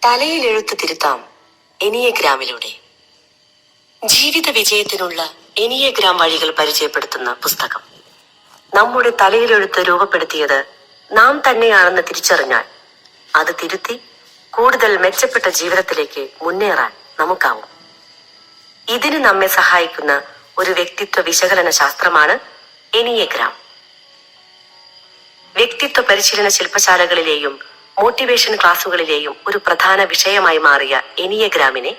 തലയിൽ എഴുത്ത് തിരുത്താം എനിയഗ്രാമിലൂടെ. ജീവിത വിജയത്തിനുള്ള എനിയഗ്രാം വഴികൾ പരിചയപ്പെടുത്തുന്ന പുസ്തകം. നമ്മുടെ തലയിലെഴുത്ത് രൂപപ്പെടുത്തിയത് നാം തന്നെയാണെന്ന് തിരിച്ചറിഞ്ഞാൽ അത് തിരുത്തി കൂടുതൽ മെച്ചപ്പെട്ട ജീവിതത്തിലേക്ക് മുന്നേറാൻ നമുക്കാവും. ഇതിന് നമ്മെ സഹായിക്കുന്ന ഒരു വ്യക്തിത്വ വിശകലന ശാസ്ത്രമാണ് എനിയഗ്രാം. വ്യക്തിത്വ പരിശീലന ശില്പശാലകളിലെയും മോട്ടിവേഷൻ ക്ലാസുകളിലെയും ഒരു പ്രധാന വിഷയമായി മാറിയ എനിയഗ്രാമിനെ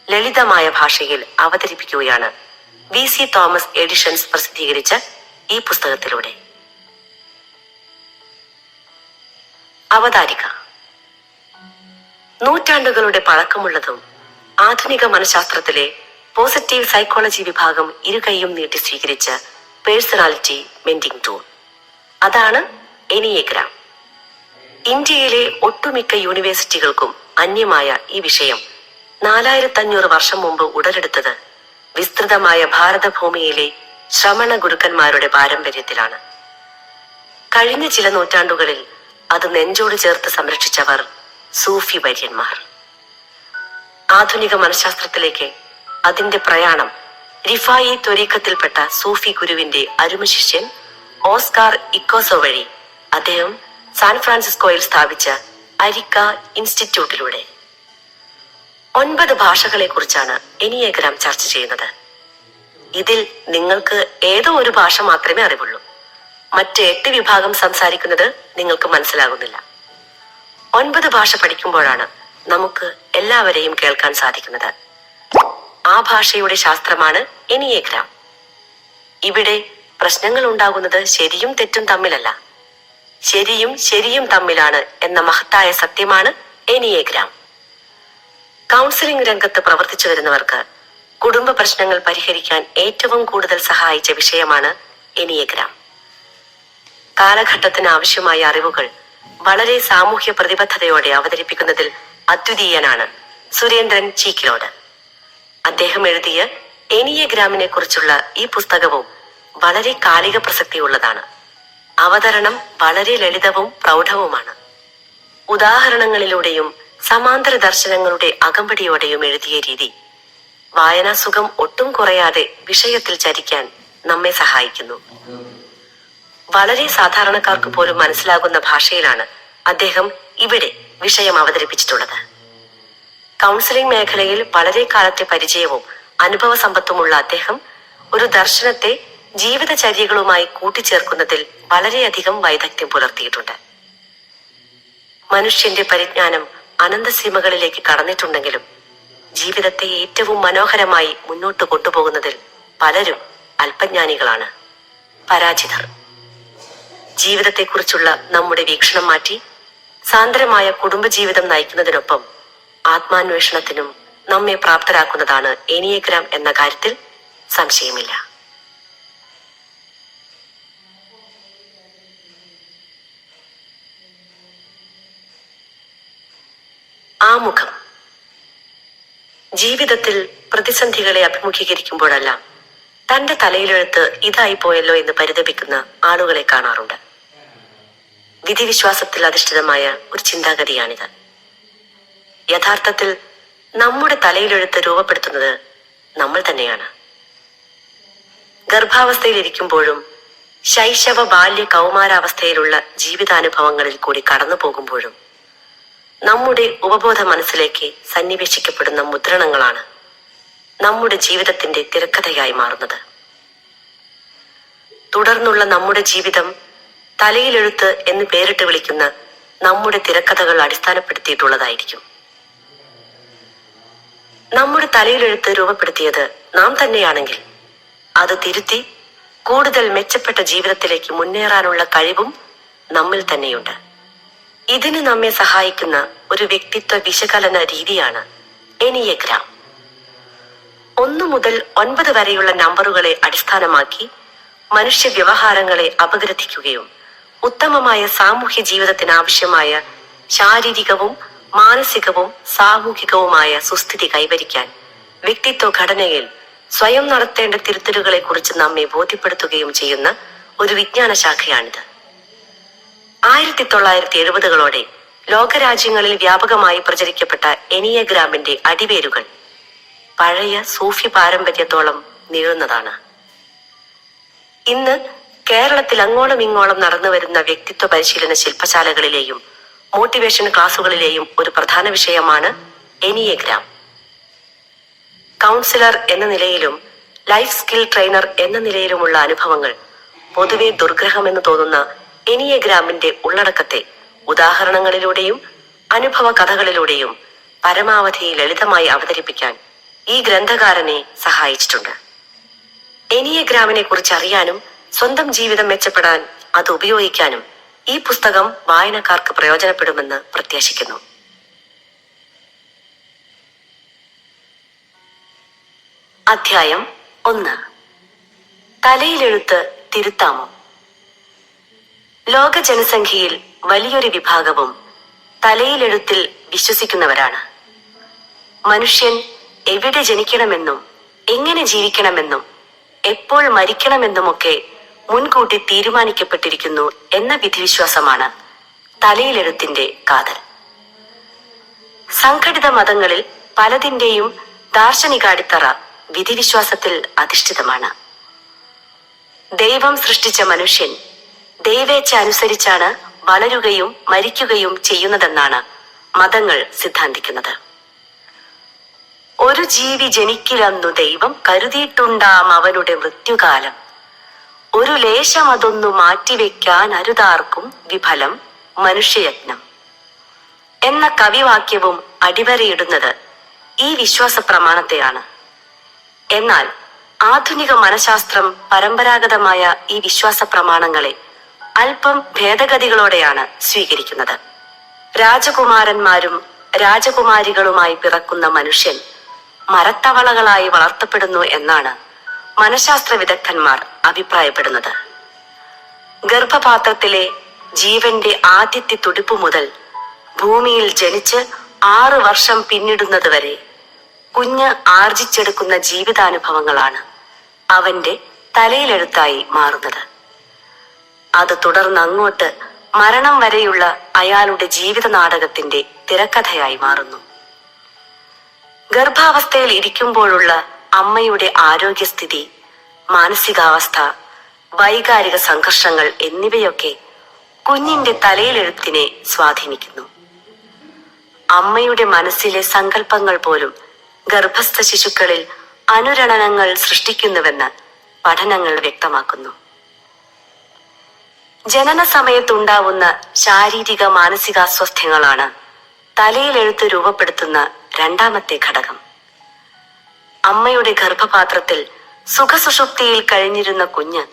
ലളിതമായ ഭാഷയിൽ അവതരിപ്പിക്കുകയാണ് VC തോമസ് എഡിഷൻസ് പ്രസിദ്ധീകരിച്ച ഈ പുസ്തകത്തിലൂടെ. അവതാരിക. നൂറ്റാണ്ടുകളുടെ പഴക്കമുള്ളതും ആധുനിക മനഃശാസ്ത്രത്തിലെ പോസിറ്റീവ് സൈക്കോളജി വിഭാഗം ഇരുകൈയും നീട്ടി സ്വീകരിച്ച പേഴ്സണാലിറ്റി മെന്റിംഗ് ടൂൾ. അതാണ് എനിയഗ്രാം. ഇന്ത്യയിലെ ഒട്ടുമിക്ക യൂണിവേഴ്സിറ്റികൾക്കും അന്യമായ ഈ വിഷയം 4500 വർഷം മുമ്പ് ഉടലെടുത്തത് വിസ്തൃതമായ ഭാരതഭൂമിയിലെ ശ്രമണ ഗുരുക്കന്മാരുടെ പാരമ്പര്യത്തിലാണ്. കഴിഞ്ഞ ചില നൂറ്റാണ്ടുകളിൽ അത് നെഞ്ചോട് ചേർത്ത് സംരക്ഷിച്ചവർ സൂഫി വര്യന്മാർ. ആധുനിക മനഃശാസ്ത്രത്തിലേക്ക് അതിന്റെ പ്രയാണം റിഫായി ത്വരീഖത്തിൽപ്പെട്ട സൂഫി ഗുരുവിന്റെ അരുമ ശിഷ്യൻ ഓസ്കാർ ഇക്കോസോ വഴി അദ്ദേഹം സാൻ ഫ്രാൻസിസ്കോയിൽ സ്ഥാപിച്ച അരിക്ക ഇൻസ്റ്റിറ്റ്യൂട്ടിലൂടെ. 9 ഭാഷകളെ കുറിച്ചാണ് എനിയഗ്രാം ചർച്ച ചെയ്യുന്നത്. ഇതിൽ നിങ്ങൾക്ക് ഏതോ ഒരു ഭാഷ മാത്രമേ അറിവുള്ളൂ. മറ്റ് 8 വിഭാഗം സംസാരിക്കുന്നത് നിങ്ങൾക്ക് മനസ്സിലാകുന്നില്ല. 9 ഭാഷ പഠിക്കുമ്പോഴാണ് നമുക്ക് എല്ലാവരെയും കേൾക്കാൻ സാധിക്കുന്നത്. ആ ഭാഷയുടെ ശാസ്ത്രമാണ് എനിയഗ്രാം. ഇവിടെ പ്രശ്നങ്ങൾ ഉണ്ടാകുന്നത് ശരിയും തെറ്റും തമ്മിലല്ല, ശരിയും തമ്മിലാണ് എന്ന മഹത്തായ സത്യമാണ് എനിയഗ്രാം. കൗൺസിലിംഗ് രംഗത്ത് പ്രവർത്തിച്ചു വരുന്നവർക്ക് കുടുംബ പ്രശ്നങ്ങൾ പരിഹരിക്കാൻ ഏറ്റവും കൂടുതൽ സഹായിച്ച വിഷയമാണ് എനിയഗ്രാം. കാലഘട്ടത്തിന് ആവശ്യമായ അറിവുകൾ വളരെ സാമൂഹ്യ പ്രതിബദ്ധതയോടെ അവതരിപ്പിക്കുന്നതിൽ അദ്വിതീയനാണ് സുരേന്ദ്രൻ ചീക്കിലോട്. അദ്ദേഹം എഴുതിയ എനിയഗ്രാമിനെ കുറിച്ചുള്ള ഈ പുസ്തകവും വളരെ കാലിക പ്രസക്തിയുള്ളതാണ്. അവതരണം വളരെ ലളിതവും പ്രൗഢവുമാണ്. ഉദാഹരണങ്ങളിലൂടെയും സമാന്തര ദർശനങ്ങളുടെ അകമ്പടിയോടെയും എഴുതിയ രീതി വായനാസുഖം ഒട്ടും കുറയാതെ വിഷയത്തിൽ ചരിക്കാൻ നമ്മെ സഹായിക്കുന്നു. വളരെ സാധാരണക്കാർക്ക് പോലും മനസ്സിലാകുന്ന ഭാഷയിലാണ് അദ്ദേഹം ഇവിടെ വിഷയം അവതരിപ്പിച്ചിട്ടുള്ളത്. കൗൺസിലിംഗ് മേഖലയിൽ വളരെ കാലത്തെ പരിചയവും അനുഭവ സമ്പത്തുമുള്ള അദ്ദേഹം ഒരു ദർശനത്തെ ജീവിതചര്യകളുമായി കൂട്ടിച്ചേർക്കുന്നതിൽ വളരെയധികം വൈദഗ്ധ്യം പുലർത്തിയിട്ടുണ്ട്. മനുഷ്യന്റെ പരിജ്ഞാനം അനന്തസീമകളിലേക്ക് കടന്നിട്ടുണ്ടെങ്കിലും ജീവിതത്തെ ഏറ്റവും മനോഹരമായി മുന്നോട്ട് കൊണ്ടുപോകുന്നതിൽ പലരും അല്പജ്ഞാനികളാണ്, പരാജിതർ. ജീവിതത്തെക്കുറിച്ചുള്ള നമ്മുടെ വീക്ഷണം മാറ്റി സാന്ദ്രമായ കുടുംബജീവിതം നയിക്കുന്നതിനൊപ്പം ആത്മാന്വേഷണത്തിനും നമ്മെ പ്രാപ്തരാക്കുന്നതാണ് എനിയഗ്രാം എന്ന കാര്യത്തിൽ സംശയമില്ല. ആമുഖം. ജീവിതത്തിൽ പ്രതിസന്ധികളെ അഭിമുഖീകരിക്കുമ്പോഴെല്ലാം തന്റെ തലയിലെഴുത്ത് ഇതായി പോയല്ലോ എന്ന് പരിതപിക്കുന്ന ആളുകളെ കാണാറുണ്ട്. വിധിവിശ്വാസത്തിൽ അധിഷ്ഠിതമായ ഒരു ചിന്താഗതിയാണിത്. യഥാർത്ഥത്തിൽ നമ്മുടെ തലയിലെഴുത്ത് രൂപപ്പെടുത്തുന്നത് നമ്മൾ തന്നെയാണ്. ഗർഭാവസ്ഥയിലിരിക്കുമ്പോഴും ശൈശവ ബാല്യ കൗമാരാവസ്ഥയിലുള്ള ജീവിതാനുഭവങ്ങളിൽ കൂടി കടന്നു പോകുമ്പോഴും നമ്മുടെ ഉപബോധ മനസ്സിലേക്ക് സന്നിവേശിക്കപ്പെടുന്ന മുദ്രണങ്ങളാണ് നമ്മുടെ ജീവിതത്തിന്റെ തിരക്കഥയായി മാറുന്നത്. തുടർന്നുള്ള നമ്മുടെ ജീവിതം തലയിലെഴുത്ത് എന്ന് പേരിട്ട് വിളിക്കുന്ന നമ്മുടെ തിരക്കഥകൾ അടിസ്ഥാനപ്പെടുത്തിയിട്ടുള്ളതായിരിക്കും. നമ്മുടെ തലയിലെഴുത്ത് രൂപപ്പെടുത്തിയത് നാം തന്നെയാണെങ്കിൽ അത് തിരുത്തി കൂടുതൽ മെച്ചപ്പെട്ട ജീവിതത്തിലേക്ക് മുന്നേറാനുള്ള കഴിവും നമ്മിൽ തന്നെയുണ്ട്. ഇതിന് നമ്മെ സഹായിക്കുന്ന ഒരു വ്യക്തിത്വ വിശകലന രീതിയാണ് എനിയഗ്രാം. 1 മുതൽ 9 വരെയുള്ള നമ്പറുകളെ അടിസ്ഥാനമാക്കി മനുഷ്യ വ്യവഹാരങ്ങളെ അപഗ്രഥിക്കുകയും ഉത്തമമായ സാമൂഹ്യ ജീവിതത്തിന് ആവശ്യമായ ശാരീരികവും മാനസികവും സാമൂഹികവുമായ സുസ്ഥിതി കൈവരിക്കാൻ വ്യക്തിത്വ ഘടനയിൽ സ്വയം നടത്തേണ്ട തിരുത്തലുകളെ കുറിച്ച് നമ്മെ ബോധ്യപ്പെടുത്തുകയും ചെയ്യുന്ന ഒരു വിജ്ഞാന ശാഖയാണിത്. 1970-കളോടെ ലോകരാജ്യങ്ങളിൽ വ്യാപകമായി പ്രചരിക്കപ്പെട്ട എനിയഗ്രാമിന്റെ അടിവേരുകൾ പഴയ സൂഫി പാരമ്പര്യത്തോളം നീളുന്നതാണ്. ഇന്ന് കേരളത്തിൽ അങ്ങോളം ഇങ്ങോളം നടന്നു വരുന്ന വ്യക്തിത്വ പരിശീലന ശില്പശാലകളിലെയും മോട്ടിവേഷൻ ക്ലാസുകളിലെയും ഒരു പ്രധാന വിഷയമാണ് എനിയഗ്രാം. കൗൺസിലർ എന്ന നിലയിലും ലൈഫ് സ്കിൽ ട്രെയിനർ എന്ന നിലയിലുമുള്ള അനുഭവങ്ങൾ പൊതുവെ ദുർഗ്രഹമെന്ന് തോന്നുന്ന എനിയഗ്രാമിന്റെ ഉള്ളടക്കത്തെ ഉദാഹരണങ്ങളിലൂടെയും അനുഭവ കഥകളിലൂടെയും പരമാവധി ലളിതമായി അവതരിപ്പിക്കാൻ ഈ ഗ്രന്ഥകാരനെ സഹായിച്ചിട്ടുണ്ട്. എനിയഗ്രാമിനെ കുറിച്ച് അറിയാനും സ്വന്തം ജീവിതം മെച്ചപ്പെടാൻ അത് ഉപയോഗിക്കാനും ഈ പുസ്തകം വായനക്കാർക്ക് പ്രയോജനപ്പെടുമെന്ന് പ്രത്യാശിക്കുന്നു. അധ്യായം 1. തലയിലെഴുത്ത് തിരുത്താമോ? ലോക ജനസംഖ്യയിൽ വലിയൊരു വിഭാഗവും തലയിലെഴുത്തിൽ വിശ്വസിക്കുന്നവരാണ്. മനുഷ്യൻ എവിടെ ജനിക്കണമെന്നും എങ്ങനെ ജീവിക്കണമെന്നും എപ്പോൾ മരിക്കണമെന്നുമൊക്കെ മുൻകൂട്ടി തീരുമാനിക്കപ്പെട്ടിരിക്കുന്നു എന്ന വിധിവിശ്വാസമാണ് തലയിലെഴുത്തിന്റെ കാതൽ. സംഘടിത മതങ്ങളിൽ പലതിന്റെയും ദാർശനികാടിത്തറ വിധിവിശ്വാസത്തിൽ അധിഷ്ഠിതമാണ്. ദൈവം സൃഷ്ടിച്ച മനുഷ്യൻ ദൈവേച്ഛ അനുസരിച്ചാണ് വളരുകയും മരിക്കുകയും ചെയ്യുന്നതെന്നാണ് മതങ്ങൾ സിദ്ധാന്തിക്കുന്നത്. ഒരു ജീവി ജനിക്കില്ലെന്നു ദൈവം കരുതിയിട്ടുണ്ടാം അവനുടെ മൃത്യുകാലം, ഒരു ലേശം അതൊന്നു മാറ്റിവെക്കാൻ അരുതാർക്കും വിഫലം മനുഷ്യയത്നം എന്ന കവിവാക്യവും അടിവരയിടുന്നത് ഈ വിശ്വാസ പ്രമാണത്തെയാണ്. എന്നാൽ ആധുനിക മനഃശാസ്ത്രം പരമ്പരാഗതമായ ഈ വിശ്വാസ പ്രമാണങ്ങളെ അല്പം ഭേദഗതികളോടെയാണ് സ്വീകരിക്കുന്നത്. രാജകുമാരന്മാരും രാജകുമാരികളുമായി പിറക്കുന്ന മനുഷ്യൻ മരത്തവളകളായി വളർത്തപ്പെടുന്നു എന്നാണ് മനഃശാസ്ത്ര വിദഗ്ധന്മാർ അഭിപ്രായപ്പെടുന്നത്. ഗർഭപാത്രത്തിലെ ജീവന്റെ ആദ്യത്തെ തുടിപ്പ് മുതൽ ഭൂമിയിൽ ജനിച്ച് 6 വർഷം പിന്നിടുന്നത് വരെ കുഞ്ഞ് ആർജിച്ചെടുക്കുന്ന ജീവിതാനുഭവങ്ങളാണ് അവന്റെ തലയിലെഴുത്തായി മാറുന്നത്. അത് തുടർന്ന് അങ്ങോട്ട് മരണം വരെയുള്ള അയാളുടെ ജീവിത നാടകത്തിന്റെ തിരക്കഥയായി മാറുന്നു. ഗർഭാവസ്ഥയിൽ ഇരിക്കുമ്പോഴുള്ള അമ്മയുടെ ആരോഗ്യസ്ഥിതി, മാനസികാവസ്ഥ, വൈകാരിക സംഘർഷങ്ങൾ എന്നിവയൊക്കെ കുഞ്ഞിന്റെ തലയിലെഴുത്തിനെ സ്വാധീനിക്കുന്നു. അമ്മയുടെ മനസ്സിലെ സങ്കല്പങ്ങൾ പോലും ഗർഭസ്ഥ ശിശുക്കളിൽ അനുരണനങ്ങൾ സൃഷ്ടിക്കുന്നുവെന്ന് പഠനങ്ങൾ വ്യക്തമാക്കുന്നു. ജനന സമയത്തുണ്ടാവുന്ന ശാരീരിക മാനസികാസ്വാസ്ഥ്യങ്ങളാണ് തലയിലെഴുത്ത് രൂപപ്പെടുത്തുന്ന രണ്ടാമത്തെ ഘടകം. അമ്മയുടെ ഗർഭപാത്രത്തിൽ സുഖസുഷുപ്തിയിൽ കഴിഞ്ഞിരുന്ന കുഞ്ഞ്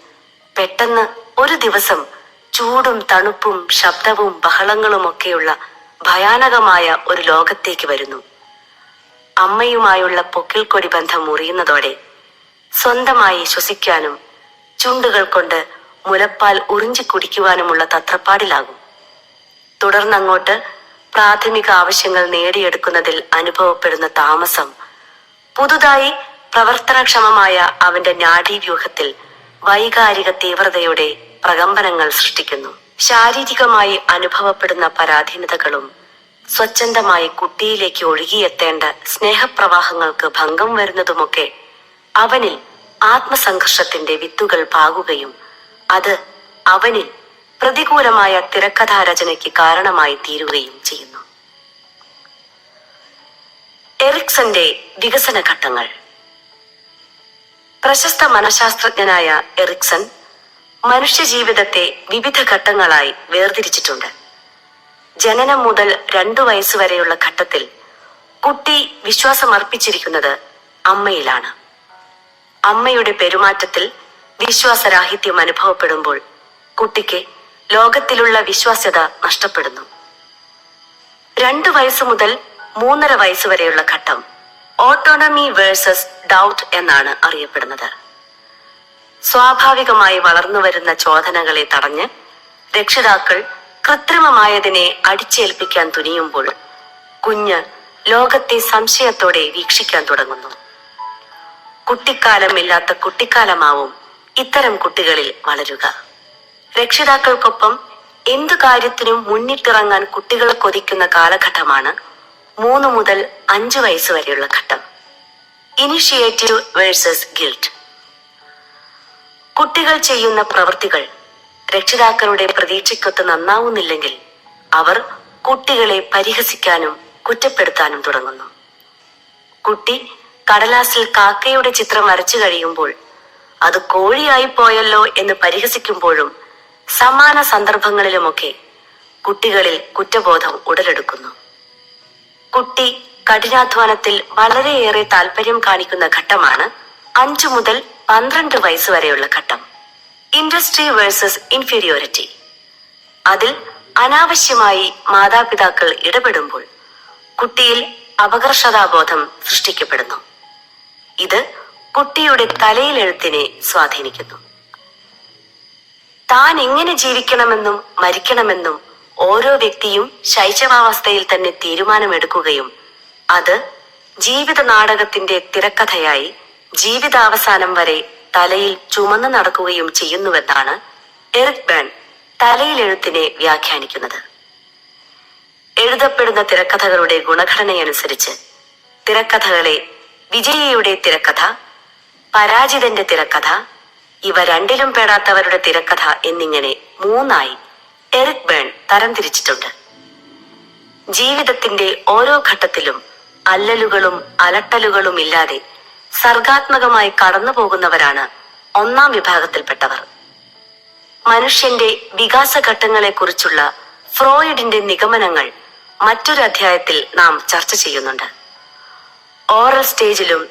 പെട്ടെന്ന് ഒരു ദിവസം ചൂടും തണുപ്പും ശബ്ദവും ബഹളങ്ങളുമൊക്കെയുള്ള ഭയാനകമായ ഒരു ലോകത്തേക്ക് വരുന്നു. അമ്മയുമായുള്ള പൊക്കിൾക്കൊടി ബന്ധം മുറിയുന്നതോടെ സ്വന്തമായി ശ്വസിക്കാനും ചുണ്ടുകൾ കൊണ്ട് മുലപ്പാൽ ഉറിഞ്ചി കുടിക്കുവാനുമുള്ള തത്രപ്പാടിലാകും. തുടർന്നങ്ങോട്ട് പ്രാഥമിക ആവശ്യങ്ങൾ നേടിയെടുക്കുന്നതിൽ അനുഭവപ്പെടുന്ന താമസം പുതുതായി പ്രവർത്തനക്ഷമമായ അവന്റെ നാഡീവ്യൂഹത്തിൽ വൈകാരിക തീവ്രതയുടെ പ്രകമ്പനങ്ങൾ സൃഷ്ടിക്കുന്നു. ശാരീരികമായി അനുഭവപ്പെടുന്ന പരാധീനതകളും സ്വച്ഛന്തമായി കുട്ടിയിലേക്ക് ഒഴുകിയെത്തേണ്ട സ്നേഹപ്രവാഹങ്ങൾക്ക് ഭംഗം വരുന്നതുമൊക്കെ അവനിൽ ആത്മസംഘർഷത്തിന്റെ വിത്തുകൾ പാകുകയും അത് അവനിൽ പ്രതികൂലമായ തിരക്കഥാരചനയ്ക്ക് കാരണമായി തീരുകയും ചെയ്യുന്നു. എറിക്സന്റെ വികസന ഘട്ടങ്ങൾ. പ്രശസ്ത മനഃശാസ്ത്രജ്ഞനായ എറിക്സൺ മനുഷ്യ ജീവിതത്തെ വിവിധ ഘട്ടങ്ങളായി വേർതിരിച്ചിട്ടുണ്ട്. ജനനം മുതൽ 2 വയസ്സുവരെയുള്ള ഘട്ടത്തിൽ കുട്ടി വിശ്വാസമർപ്പിച്ചിരിക്കുന്നത് അമ്മയിലാണ്. അമ്മയുടെ പെരുമാറ്റത്തിൽ വിശ്വാസരാഹിത്യം അനുഭവപ്പെടുമ്പോൾ കുട്ടിക്ക് ലോകത്തിലുള്ള വിശ്വാസ്യത നഷ്ടപ്പെടുന്നു. 2 വയസ്സ് മുതൽ 3.5 വയസ്സുവരെയുള്ള ഘട്ടം ഓട്ടോണമി വേഴ്സസ് ഡൗട്ട് എന്നാണ് അറിയപ്പെടുന്നത്. സ്വാഭാവികമായി വളർന്നു വരുന്ന ചോദനകളെ തടഞ്ഞ് രക്ഷിതാക്കൾ കൃത്രിമമായതിനെ അടിച്ചേൽപ്പിക്കാൻ തുനിയുമ്പോൾ കുഞ്ഞ് ലോകത്തെ സംശയത്തോടെ വീക്ഷിക്കാൻ തുടങ്ങുന്നു. കുട്ടിക്കാലമില്ലാത്ത കുട്ടിക്കാലമാവും ഇത്തരം കുട്ടികളിൽ വളരുക. രക്ഷിതാക്കൾക്കൊപ്പം എന്തു കാര്യത്തിനും മുന്നിട്ടിറങ്ങാൻ കുട്ടികൾ കൊതിക്കുന്ന കാലഘട്ടമാണ് 3 മുതൽ 5 വയസ്സ് വരെയുള്ള ഘട്ടം. Initiative versus guilt. കുട്ടികൾ ചെയ്യുന്ന പ്രവൃത്തികൾ രക്ഷിതാക്കളുടെ പ്രതീക്ഷയ്ക്കൊത്ത് നന്നാവുന്നില്ലെങ്കിൽ അവർ കുട്ടികളെ പരിഹസിക്കാനും കുറ്റപ്പെടുത്താനും തുടങ്ങുന്നു. കുട്ടി കടലാസിൽ കാക്കയുടെ ചിത്രം വരച്ചു കഴിയുമ്പോൾ അത് കോഴിയായി പോയല്ലോ എന്ന് പരിഹസിക്കുമ്പോഴും സമാന സന്ദർഭങ്ങളിലുമൊക്കെ കുട്ടികളിൽ കുറ്റബോധം ഉടലെടുക്കുന്നു. കുട്ടി കഠിനാധ്വാനത്തിൽ വളരെയേറെ താല്പര്യം കാണിക്കുന്ന ഘട്ടമാണ് 5 മുതൽ 12 വയസ്സ് വരെയുള്ള ഘട്ടം. Industry versus inferiority. അതിൽ അനാവശ്യമായി മാതാപിതാക്കൾ ഇടപെടുമ്പോൾ കുട്ടിയിൽ അപകർഷതാബോധം സൃഷ്ടിക്കപ്പെടുന്നു. ഇത് കുട്ടിയുടെ തലയിലെഴുത്തിനെ സ്വാധീനിക്കുന്നു. താൻ എങ്ങനെ ജീവിക്കണമെന്നും മരിക്കണമെന്നും ഓരോ വ്യക്തിയും ശൈശവാവസ്ഥയിൽ തന്നെ തീരുമാനമെടുക്കുകയും അത് ജീവിത നാടകത്തിന്റെ തിരക്കഥയായി ജീവിതാവസാനം വരെ തലയിൽ ചുമന്നു നടക്കുകയും ചെയ്യുന്നുവെന്നാണ് എറിക് ബേൺ തലയിലെഴുത്തിനെ വ്യാഖ്യാനിക്കുന്നത്. എഴുതപ്പെടുന്ന തിരക്കഥകളുടെ ഗുണഘടനയനുസരിച്ച് തിരക്കഥകളെ വിജയിയുടെ തിരക്കഥ, പരാജിതന്റെ തിരക്കഥ, ഇവ രണ്ടിലും പെടാത്തവരുടെ തിരക്കഥ എന്നിങ്ങനെ 3ആയി എറിക് ബേൺ തരംതിരിച്ചിട്ടുണ്ട്. ജീവിതത്തിന്റെ ഓരോ ഘട്ടത്തിലും അല്ലലുകളും അലട്ടലുകളും ഇല്ലാതെ സർഗാത്മകമായി കടന്നു പോകുന്നവരാണ് 1-ാം വിഭാഗത്തിൽപ്പെട്ടവർ. മനുഷ്യന്റെ വികാസഘട്ടങ്ങളെ കുറിച്ചുള്ള ഫ്രോയിഡിന്റെ നിഗമനങ്ങൾ മറ്റൊരു അധ്യായത്തിൽ നാം ചർച്ച ചെയ്യുന്നുണ്ട്. ഓറൽ സ്റ്റേജിലും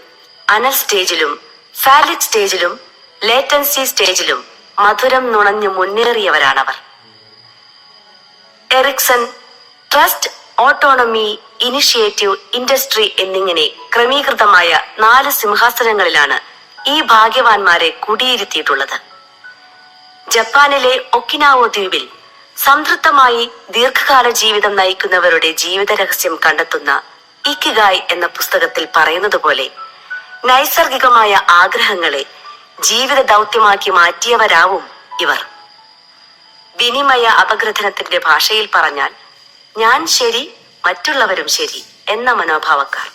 അനൽ സ്റ്റേജിലും ഫാലിക് സ്റ്റേജിലും ലേറ്റൻസി സ്റ്റേജിലും മധുരം നുണഞ്ഞു മുന്നേറിയവരാണവർ. Erikson trust, autonomy, initiative, industry എന്നിങ്ങനെ ക്രമീകൃതമായ 4 സിംഹാസനങ്ങളിലാണ് ഈ ഭാഗ്യവാന്മാരെ കുടിയിരുത്തിയിട്ടുള്ളത്. ജപ്പാനിലെ ഒക്കിനാവോ ദ്വീപിൽ സംതൃപ്തമായി ദീർഘകാല ജീവിതം നയിക്കുന്നവരുടെ ജീവിത രഹസ്യം കണ്ടെത്തുന്ന ഇക്കിഗായ് എന്ന പുസ്തകത്തിൽ പറയുന്നത് പോലെ നൈസർഗികമായ ആഗ്രഹങ്ങളെ ജീവിത ദൗത്യമാക്കി മാറ്റിയവരാവും ഇവർ. വിനിമയ അപഗ്രഥനത്തിന്റെ ഭാഷയിൽ പറഞ്ഞാൽ ഞാൻ ശരി, മറ്റുള്ളവരും ശരി എന്ന മനോഭാവക്കാർ.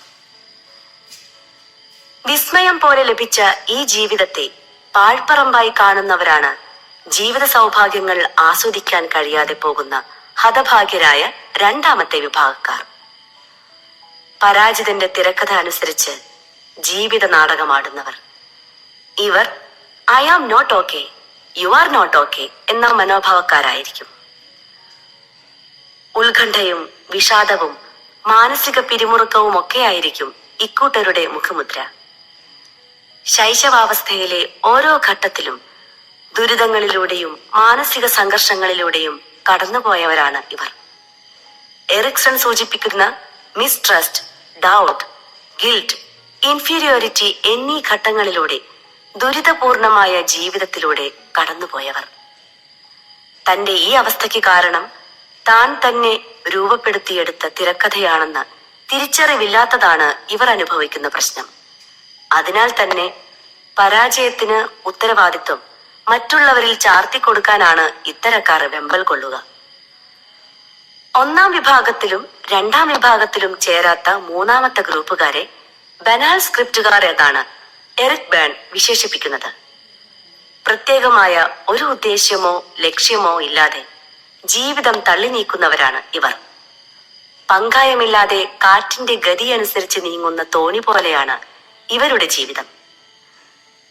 വിസ്മയം പോലെ ലഭിച്ച ഈ ജീവിതത്തെ പാഴ്പറമ്പായി കാണുന്നവരാണ് ജീവിത സൗഭാഗ്യങ്ങൾ ആസ്വദിക്കാൻ കഴിയാതെ പോകുന്ന ഹതഭാഗ്യരായ 2ാമത്തെ വിഭാഗക്കാർ. പരാജിതന്റെ തിരക്കഥ അനുസരിച്ച് ജീവിത നാടകമാടുന്നവർ. ഇവർ I am not okay, you are not okay എന്ന മനോഭാവക്കാരായിരിക്കും. ഉത്കണ്ഠയും വിഷാദവും മാനസിക പിരിമുറുക്കവും ഒക്കെയായിരിക്കും ഇക്കൂട്ടരുടെ മുഖമുദ്ര. ശൈശവാവസ്ഥയിലെ ഓരോ ഘട്ടത്തിലും ദുരിതങ്ങളിലൂടെയും മാനസിക സംഘർഷങ്ങളിലൂടെയും കടന്നുപോയവരാണ് ഇവർ. എറിക്സൺ സൂചിപ്പിക്കുന്ന മിസ്ട്രസ്റ്റ്, ഡൗട്ട്, ഗിൽറ്റ്, ഇൻഫീരിയോറിറ്റി എന്നീ ഘട്ടങ്ങളിലൂടെ ദുരിതപൂർണമായ ജീവിതത്തിലൂടെ കടന്നുപോയവർ. തന്റെ ഈ അവസ്ഥയ്ക്ക് കാരണം താൻ തന്നെ രൂപപ്പെടുത്തിയെടുത്ത തിരക്കഥയാണെന്ന് തിരിച്ചറിവില്ലാത്തതാണ് ഇവർ അനുഭവിക്കുന്ന പ്രശ്നം. അതിനാൽ തന്നെ പരാജയത്തിന് ഉത്തരവാദിത്വം മറ്റുള്ളവരിൽ ചാർത്തിക്കൊടുക്കാനാണ് ഇത്തരക്കാർ വെമ്പൽ കൊള്ളുക. 1-ാം വിഭാഗത്തിലും 2-ാം വിഭാഗത്തിലും ചേരാത്ത 3ാമത്തെ ഗ്രൂപ്പുകാരെ ബനാൽ സ്ക്രിപ്റ്റുകാർ എന്നാണ് എറിക് ബേൺ വിശേഷിപ്പിക്കുന്നത്. പ്രത്യേകമായ ഒരു ഉദ്ദേശ്യമോ ലക്ഷ്യമോ ഇല്ലാതെ ജീവിതം തള്ളി നീക്കുന്നവരാണ് ഇവർ. പങ്കായമില്ലാതെ കാറ്റിന്റെ ഗതി അനുസരിച്ച് നീങ്ങുന്ന തോണി പോലെയാണ് ഇവരുടെ ജീവിതം.